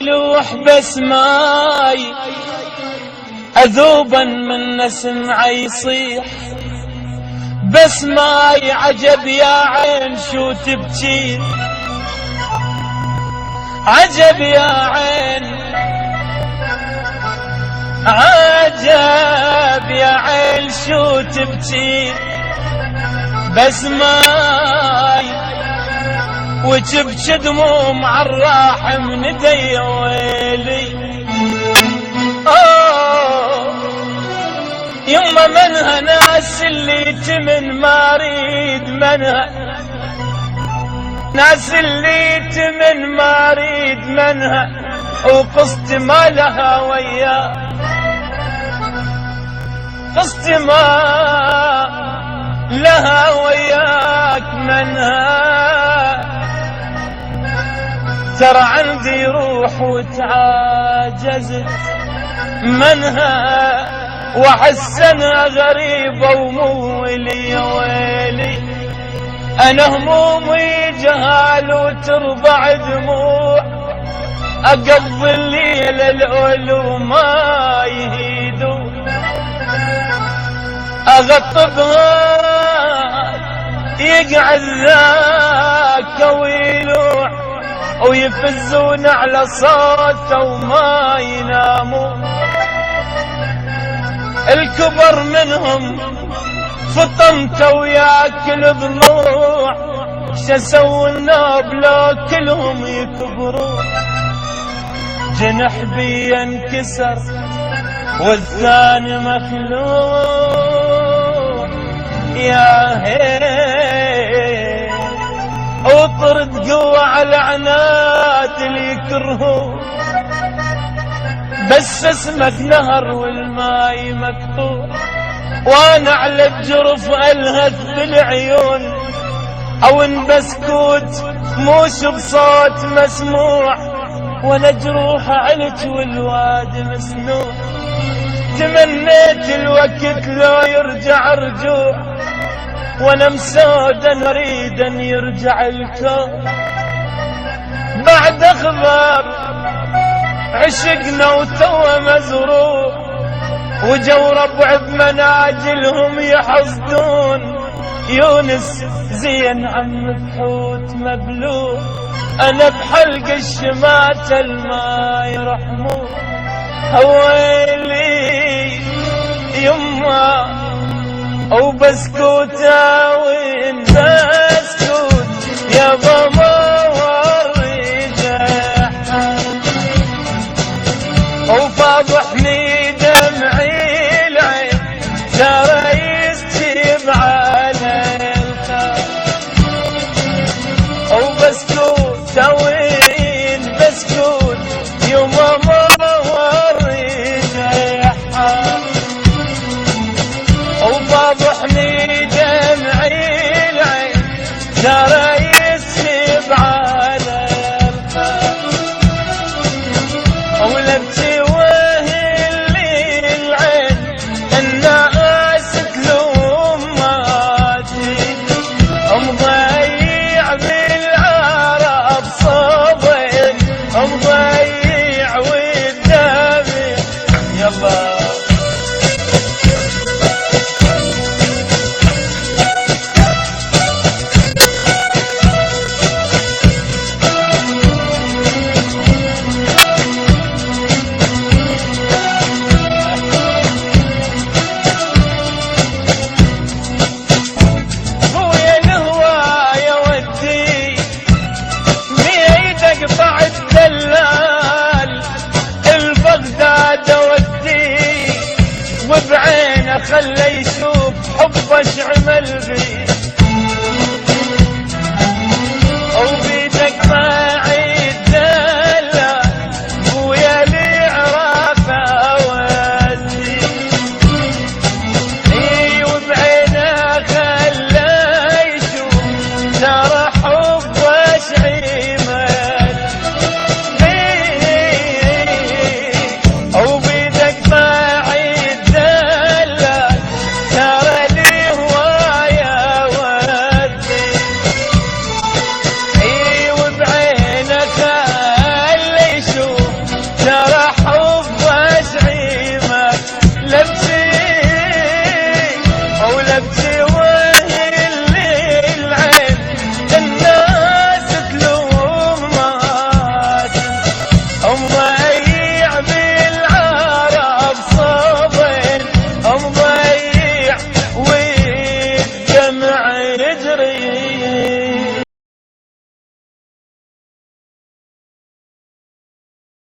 لوح بس ماي أذوبا من نسمعه يصيح، بس ماي عجب يا عين شو تبكي، عجب يا عين عجب يا عين شو تبكي، بس ماي وتبكي دموم عالراح من دي ويلي. يما منها ناس اللي تمن ما اريد منها، ناس اللي تمن ما اريد منها، وقصت ما لها وياه، قصت ما لها وياك منها. ترى عندي روح وتعاجزت منها، واحسنها غريبة ومولي يا ويلي. انا همومي جهال وتربع دموع، اقضي الليل العلو ما يهيدوا، اغطبها يقعد ذاك ويلوح، ويفزون على صوته وما يناموا. الكبر منهم فطمته وياكل ضلوع، شسووا الناب لو كلهم يكبروا. جنح بي انكسر والثاني مخلوع، يا هي وطرد قوة على عناد اللي يكرهوا، بس اسمك نهر والماي مقطوع. وانا على الجرف الهث بالعيون، او بسكوت موش بصوت مسموع، وانا جروح عليك والواد مسنوع. تمنيت الوقت لو يرجع رجوع، وانا مسودا اريد ان يرجع الكون. بعد اخبار عشقنا وتوه مزروع، وجو ربع بمناجلهم يحصدون. يونس زين عم بحوت مبلوع، انا بحلق الشمات الما يرحمون. هويلي يما وبسكوته وين بسكوت يابا ما وريته، وفاضحني دمعي العين ترى يستجيب على الخير. وبسكوته وين بسكوت يما ما وريته، وفاضحني دمعي العين ترى يسيب على الخير. ولبتي وهلي العين الناس تلوم ماتي، مضيع بالعرب صبر، مضيع والدمع يلا. بعد دلال يبكي